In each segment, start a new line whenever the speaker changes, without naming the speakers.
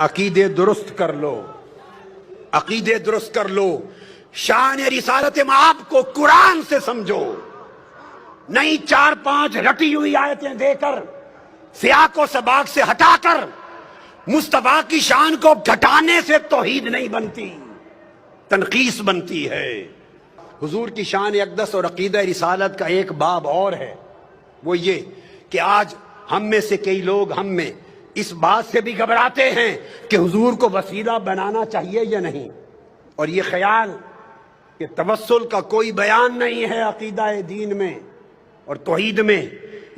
عقیدے درست کر لو، عقیدے درست کر لو، شان رسالت مآب کو قرآن سے سمجھو، نہیں 4-5 رٹی ہوئی آیتیں دے کر، سیاق و سباق سے ہٹا کر مصطفیٰ کی شان کو گھٹانے سے توحید نہیں بنتی، تنقیص بنتی ہے۔ حضور کی شان اقدس اور عقیدہ رسالت کا ایک باب اور ہے، وہ یہ کہ آج ہم میں سے کئی لوگ ہم میں اس بات سے بھی گھبراتے ہیں کہ حضور کو وسیلہ بنانا چاہیے یا نہیں، اور یہ خیال کہ توسل کا کوئی بیان نہیں ہے عقیدہ دین میں اور توحید میں،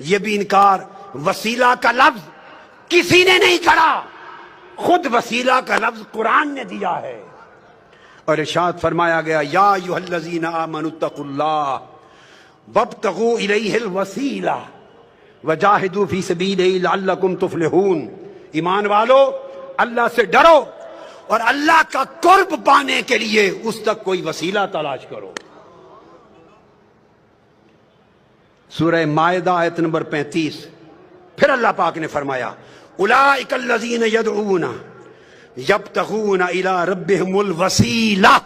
یہ بھی انکار۔ وسیلہ کا لفظ کسی نے نہیں کہا، خود وسیلہ کا لفظ قرآن نے دیا ہے، اور ارشاد فرمایا گیا یا ایھا الذین آمنوا اتقوا اللہ وابتغوا الیہ الوسیلہ وجاہدوا فی سبیلہ لعلکم تفلحون۔ ایمان والو، اللہ سے ڈرو اور اللہ کا قرب پانے کے لیے اس تک کوئی وسیلہ تلاش کرو۔ سورہ مائدہ آیت نمبر 35، پھر اللہ پاک نے فرمایا اولئک الذین یدعون یبتغون الی ربہم الوسیلہ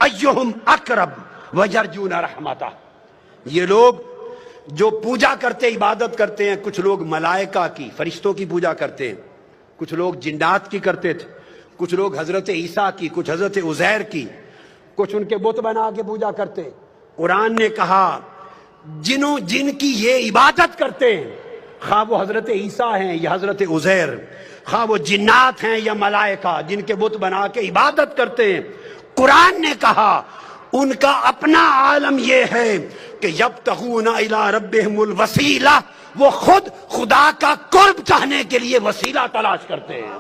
ایہم اقرب ویرجون رحمتہ۔ یہ لوگ جو پوجا کرتے، عبادت کرتے ہیں، کچھ لوگ ملائکہ کی، فرشتوں کی پوجا کرتے ہیں، کچھ لوگ جنات کی کرتے تھے، کچھ لوگ حضرت عیسیٰ کی، کچھ حضرت عزیر کی، کچھ ان کے بت بنا کے پوجا کرتے۔ قرآن نے کہا جن کی یہ عبادت کرتے ہیں، خواہ وہ حضرت عیسیٰ ہیں یا حضرت عزیر، خواہ وہ جنات ہیں یا ملائکہ، جن کے بت بنا کے عبادت کرتے ہیں، قرآن نے کہا ان کا اپنا عالم یہ ہے کہ یبتغون الی ربہم الوسیلہ، وہ خود خدا کا قرب چاہنے کے لیے وسیلہ تلاش کرتے ہیں۔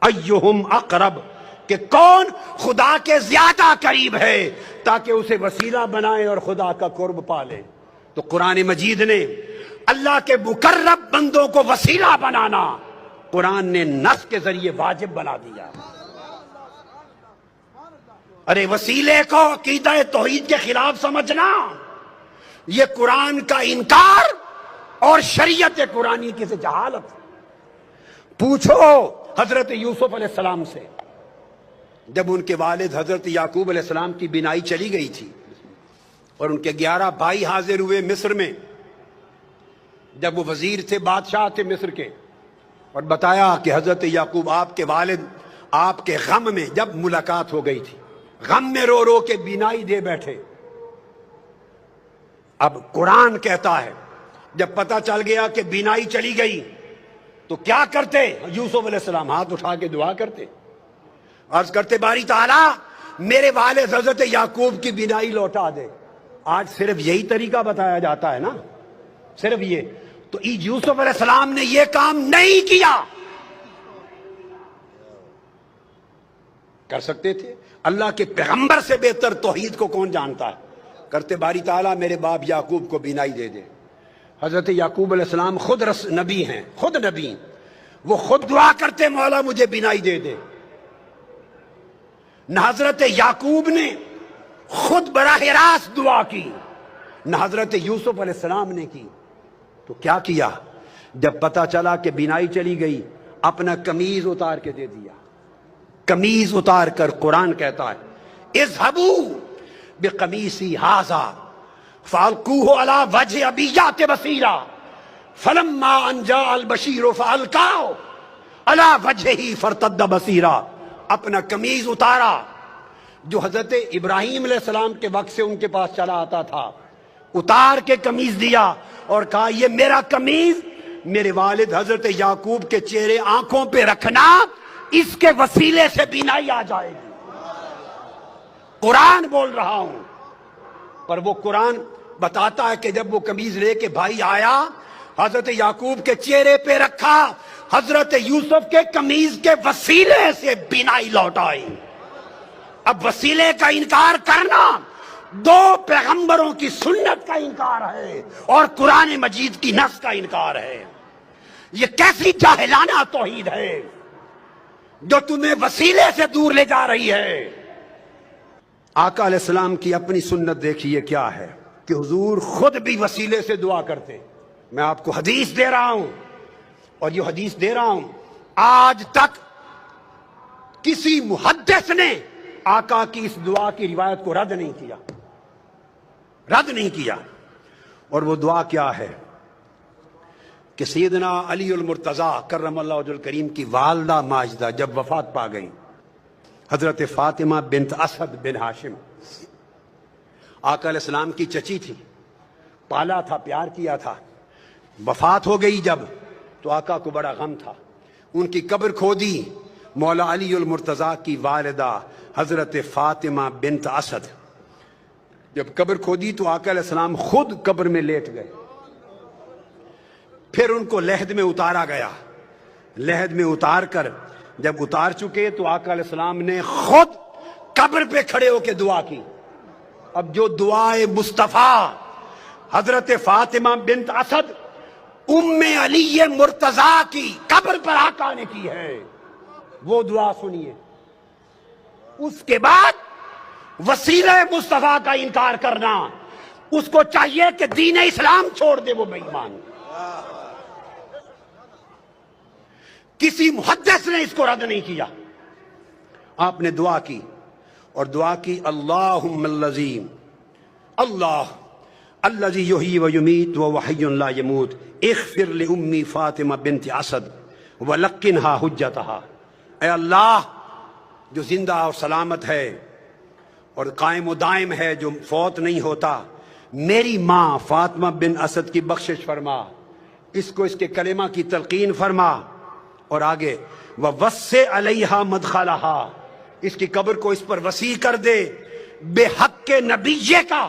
ایہم اقرب، کہ کون خدا کے زیادہ قریب ہے تاکہ اسے وسیلہ بنائے اور خدا کا قرب پالے۔ تو قرآن مجید نے اللہ کے مقرب بندوں کو وسیلہ بنانا قرآن نے نص کے ذریعے واجب بنا دیا۔ ارے وسیلے کو عقیدہ توحید کے خلاف سمجھنا، یہ قرآن کا انکار اور شریعت قرآنی کی سے جہالت۔ پوچھو حضرت یوسف علیہ السلام سے، جب ان کے والد حضرت یعقوب علیہ السلام کی بینائی چلی گئی تھی اور ان کے 11 بھائی حاضر ہوئے مصر میں، جب وہ وزیر تھے، بادشاہ تھے مصر کے، اور بتایا کہ حضرت یعقوب آپ کے والد آپ کے غم میں، جب ملاقات ہو گئی تھی، غم میں رو رو کے بینائی دے بیٹھے۔ اب قرآن کہتا ہے جب پتہ چل گیا کہ بینائی چلی گئی تو کیا کرتے؟ یوسف علیہ السلام ہاتھ اٹھا کے دعا کرتے، عرض کرتے باری تعالیٰ میرے والد حضرت یعقوب کی بینائی لوٹا دے۔ آج صرف یہی طریقہ بتایا جاتا ہے نا، صرف یہ۔ تو یوسف علیہ السلام نے یہ کام نہیں کیا، کر سکتے تھے۔ اللہ کے پیغمبر سے بہتر توحید کو کون جانتا ہے؟ کرتے باری تعالیٰ میرے باپ یعقوب کو بینائی دے دے۔ حضرت یعقوب علیہ السلام خود نبی ہیں، خود نبی، وہ خود دعا کرتے مولا مجھے بینائی دے دے۔ نہ حضرت یعقوب نے خود براہ راست دعا کی، نہ حضرت یوسف علیہ السلام نے کی۔ تو کیا کیا؟ جب پتہ چلا کہ بینائی چلی گئی، اپنا قمیض اتار کے دے دیا۔ قمیض اتار کر قرآن کہتا ہے اذهبوا بقمیصی ھذا فالقوہ علی وجہ ابیۃ بصیرہ فلما ان جاء البشیر فالقاہ علی وجہہ فارتد بصیرہ۔ اپنا قمیض اتارا جو حضرت ابراہیم علیہ السلام کے وقت سے ان کے پاس چلا آتا تھا، اتار کے قمیض دیا اور کہا یہ میرا قمیض میرے والد حضرت یعقوب کے چہرے آنکھوں پہ رکھنا، اس کے وسیلے سے بینائی آ جائے گی۔ قرآن بول رہا ہوں، پر وہ قرآن بتاتا ہے کہ جب وہ قمیض لے کے بھائی آیا، حضرت یعقوب کے چہرے پہ رکھا، حضرت یوسف کے قمیض کے وسیلے سے بینائی لوٹ آئی۔ اب وسیلے کا انکار کرنا دو پیغمبروں کی سنت کا انکار ہے اور قرآن مجید کی نص کا انکار ہے۔ یہ کیسی جاہلانہ توحید ہے جو تمہیں وسیلے سے دور لے جا رہی ہے۔ آقا علیہ السلام کی اپنی سنت دیکھیے کیا ہے کہ حضور خود بھی وسیلے سے دعا کرتے۔ میں آپ کو حدیث دے رہا ہوں، اور یہ حدیث دے رہا ہوں آج تک کسی محدث نے آقا کی اس دعا کی روایت کو رد نہیں کیا. اور وہ دعا کیا ہے کہ سیدنا علی المرتضیٰ کرم اللہ وجہ الکریم کی والدہ ماجدہ جب وفات پا گئیں، حضرت فاطمہ بنت اسد بن ہاشم آقا علیہ السلام کی چچی تھی، پالا تھا، پیار کیا تھا. وفات ہو گئی جب تو آقا کو بڑا غم تھا. ان کی قبر کھودی. مولا علی المرتضیٰ کی والدہ حضرت فاطمہ بنت اسد جب قبر کھودی تو آقا علیہ السلام خود قبر میں لیٹ گئے. پھر ان کو لحد میں اتارا گیا. لحد میں اتار کر جب اتار چکے تو آقا علیہ السلام نے خود قبر پہ کھڑے ہو کے دعا کی. اب جو دعائے مصطفیٰ حضرت فاطمہ بنت اسد ام علی مرتضیٰ کی قبر پر آقا نے کی ہے، وہ دعا سنیے. اس کے بعد وسیلہ مصطفیٰ کا انکار کرنا، اس کو چاہیے کہ دین اسلام چھوڑ دے، وہ بے ایمان. کسی محدث نے اس کو رد نہیں کیا. آپ نے دعا کی اور دعا کی اللہم اللذیم اللہ الذی یحیی و یمیت وہو حی لا یموت اغفر لأمی فاطمہ بنت اسد ولقنہا حجتہا. اے اللہ جو زندہ اور سلامت ہے اور قائم و دائم ہے، جو فوت نہیں ہوتا، میری ماں فاطمہ بن اسد کی بخشش فرما، اس کو اس کے کلمہ کی تلقین فرما. اور آگے وَوَسِّعْ عَلَيْهَا مَدْخَلَهَا، اس کی قبر کو اس پر وسیع کر دے. بے حق کے نبی کا،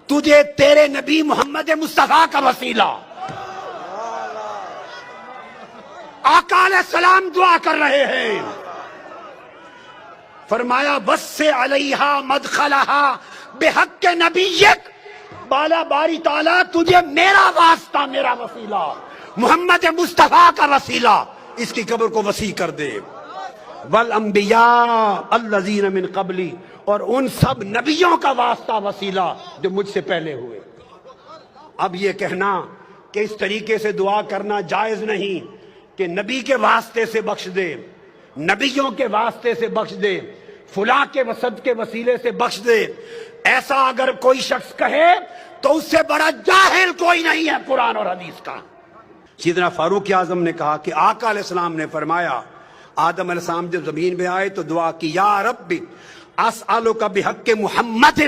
تجھے تیرے نبی محمد مصطفیٰ کا وسیلہ. آقا علیہ السلام دعا کر رہے ہیں، فرمایا وَسِّعْ عَلَيْهَا مَدْخَلَهَا بِحَقِّ نَبِيِّكَ، بالا باری تعالیٰ تجھے میرا واسطہ، میرا وسیلہ، محمد مصطفیٰ کا وسیلہ، اس کی قبر کو وسیع کر دے. وَالْأَنْبِيَاءَ الَّذِينَ مِنْ قَبْلِ، اور ان سب نبیوں کا واسطہ، وسیلہ جو مجھ سے پہلے ہوئے. اب یہ کہنا کہ اس طریقے سے دعا کرنا جائز نہیں کہ نبی کے واسطے سے بخش دے، نبیوں کے واسطے سے بخش دے، فلاں کے وسط کے وسیلے سے بخش دے، ایسا اگر کوئی شخص کہے تو اس سے بڑا جاہل کوئی نہیں ہے قرآن اور حدیث کا. سیدنا فاروق اعظم نے کہا کہ آقا علیہ السلام نے فرمایا، آدم علیہ السلام جب زمین میں آئے تو دعا کی، یا رب اسألک بحق محمد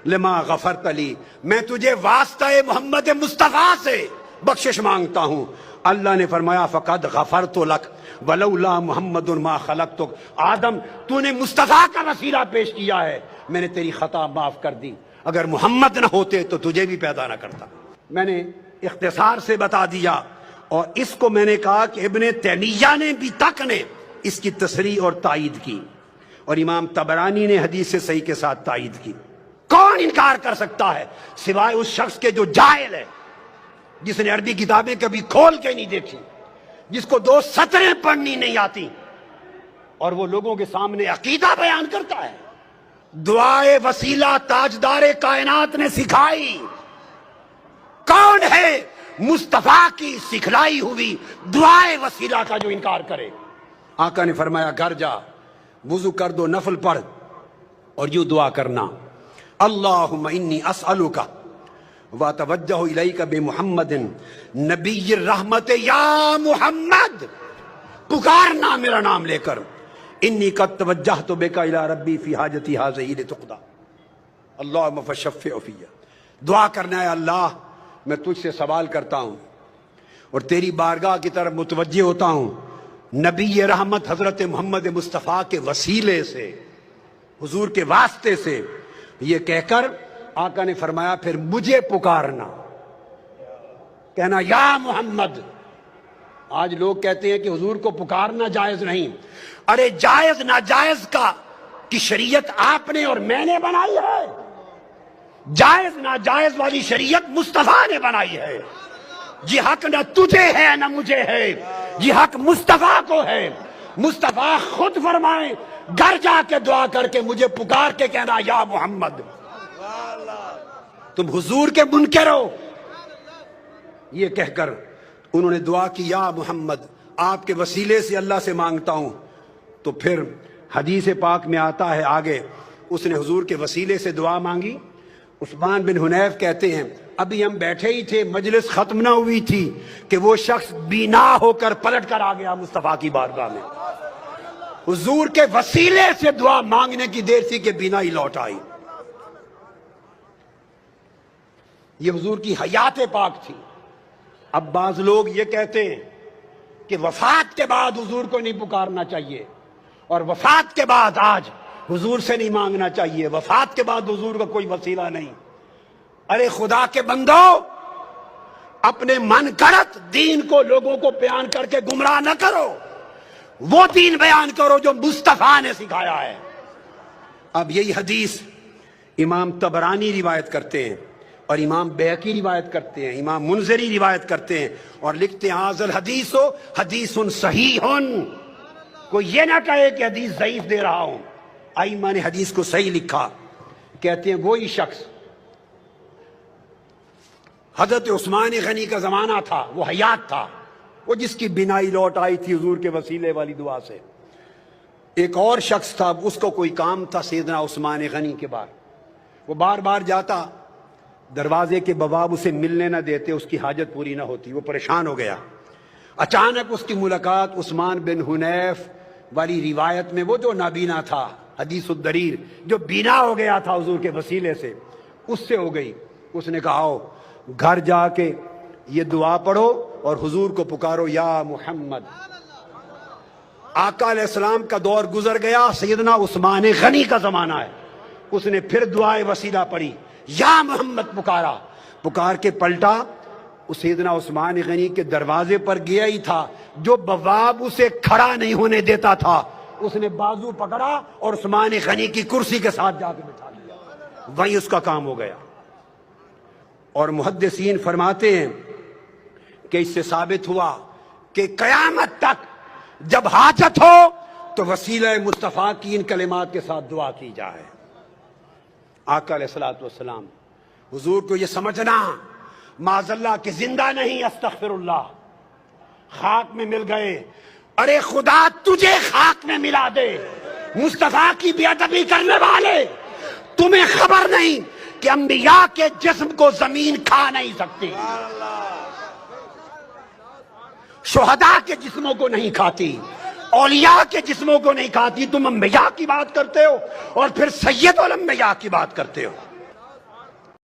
لما غفرت لی، میں تجھے واسطہ محمد مصطفیٰ سے بخشش مانگتا ہوں. اللہ نے فرمایا فقد غفرت لک ولولا محمد ما خلقتک، آدم تو نے مصطفیٰ کا وسیلہ پیش کیا ہے، میں نے تیری خطا معاف کر دی، اگر محمد نہ ہوتے تو تجھے بھی پیدا نہ کرتا. میں نے اختصار سے بتا دیا، اور اس کو میں نے کہا کہ ابن تیمیہ نے بھی تک نے اس کی تصریح اور تائید کی، اور امام طبرانی نے حدیث سے صحیح کے ساتھ تائید کی. کون انکار کر سکتا ہے سوائے اس شخص کے جو جاہل ہے، جس نے عربی کتابیں کبھی کھول کے نہیں دیکھی، جس کو 2 سطریں پڑھنی نہیں آتی، اور وہ لوگوں کے سامنے عقیدہ بیان کرتا ہے. دعائے وسیلہ تاجدار کائنات نے سکھائی. کون ہے مصطفیٰ کی سکھلائی ہوئی دعائے وسیلہ کا جو انکار کرے؟ آقا نے فرمایا گھر جا، وضو کر دو، نفل پڑھ، اور یوں دعا کرنا، اللہم انی اسألک واتوجہ الیک بمحمد نبی الرحمت، یا محمد، پکارنا میرا نام لے کر، انی قد توجہت بک الی ربی فی حاجتی ہذہ لتقضی، اللہم فشفع فی. دعا کرنا ہے، اللہ میں تجھ سے سوال کرتا ہوں اور تیری بارگاہ کی طرف متوجہ ہوتا ہوں، نبی رحمت حضرت محمد مصطفیٰ کے وسیلے سے، حضور کے واسطے سے. یہ کہہ کر آقا نے فرمایا پھر مجھے پکارنا، کہنا یا محمد. آج لوگ کہتے ہیں کہ حضور کو پکارنا جائز نہیں. ارے جائز ناجائز کی شریعت آپ نے اور میں نے بنائی ہے، جائز ناجائز والی شریعت مصطفیٰ نے بنائی ہے. یہ حق نہ تجھے ہے نہ مجھے ہے، یہ حق مصطفیٰ کو ہے. مصطفیٰ خود فرمائیں، گھر جا کے دعا کر کے مجھے پکار کے کہنا یا محمد. تم حضور کے منکر ہو. یہ کہہ کر انہوں نے دعا کی، یا محمد آپ کے وسیلے سے اللہ سے مانگتا ہوں. تو پھر حدیث پاک میں آتا ہے آگے اس نے حضور کے وسیلے سے دعا مانگی. عثمان بن حنیف کہتے ہیں ابھی ہم بیٹھے ہی تھے, مجلس ختم نہ ہوئی تھی کہ وہ شخص بینا ہو کر پلٹ کر آ گیا مصطفیٰ کی بارگاہ میں. حضور کے وسیلے سے دعا مانگنے کی دیر تھی کہ بینائی لوٹ آئی. یہ حضور کی حیات پاک تھی. اب بعض لوگ یہ کہتے ہیں کہ وفات کے بعد حضور کو نہیں پکارنا چاہیے, اور وفات کے بعد آج حضور سے نہیں مانگنا چاہیے, وفات کے بعد حضور کا کوئی وسیلہ نہیں. ارے خدا کے بندو, اپنے من گھڑت دین کو لوگوں کو بیان کر کے گمراہ نہ کرو, وہ دین بیان کرو جو مصطفیٰ نے سکھایا ہے. اب یہی حدیث امام طبرانی روایت کرتے ہیں, اور امام بیہقی روایت کرتے ہیں, امام منذری روایت کرتے ہیں, اور لکھتے ہیں حاذا الحدیث حدیث صحیح. کوئی یہ نہ کہے کہ حدیث ضعیف دے رہا ہوں. ائمہ نے حدیث کو صحیح لکھا. کہتے ہیں وہی شخص حضرت عثمان غنی کا زمانہ تھا, وہ حیات تھا, وہ جس کی بینائی لوٹ آئی تھی حضور کے وسیلے والی دعا سے. ایک اور شخص تھا, اس کو کوئی کام تھا سیدنا عثمان غنی کے بار. وہ بار بار جاتا, دروازے کے بواب اسے ملنے نہ دیتے, اس کی حاجت پوری نہ ہوتی. وہ پریشان ہو گیا. اچانک اس کی ملاقات عثمان بن حنیف والی روایت میں, وہ جو نابینا تھا, حدیث الدریر, جو بینا ہو گیا تھا حضور کے وسیلے سے, اس سے ہو گئی. اس نے کہا آؤ گھر جا کے یہ دعا پڑھو اور حضور کو پکارو یا محمد. آقا علیہ السلام کا دور گزر گیا, سیدنا عثمان غنی کا زمانہ ہے. اس نے پھر دعائے وسیلہ پڑھی, یا محمد پکارا. پکار کے پلٹا, سیدنا عثمان غنی کے دروازے پر گیا ہی تھا, جو بواب اسے کھڑا نہیں ہونے دیتا تھا, اس نے بازو پکڑا اور عثمان غنی کی کرسی کے ساتھ جا کے بٹھا لیا. وہیں اس کا کام ہو گیا. اور محدثین فرماتے ہیں کہ اس سے ثابت ہوا کہ قیامت تک جب حاجت ہو تو وسیلہ مصطفیٰ کی ان کلمات کے ساتھ دعا کی جائے. آقا علیہ الصلوۃ والسلام, حضور کو یہ سمجھنا معاذ اللہ کہ زندہ نہیں, استغفر اللہ, خاک میں مل گئے. ارے خدا تجھے خاک میں ملا دے, مصطفیٰ کی بے ادبی کرنے والے, تمہیں خبر نہیں کہ انبیاء کے جسم کو زمین کھا نہیں سکتی, شہداء کے جسموں کو نہیں کھاتی, اولیاء کے جسموں کو نہیں کھاتی. تم انبیاء کی بات کرتے ہو اور پھر سید الانبیاء کی بات کرتے ہو.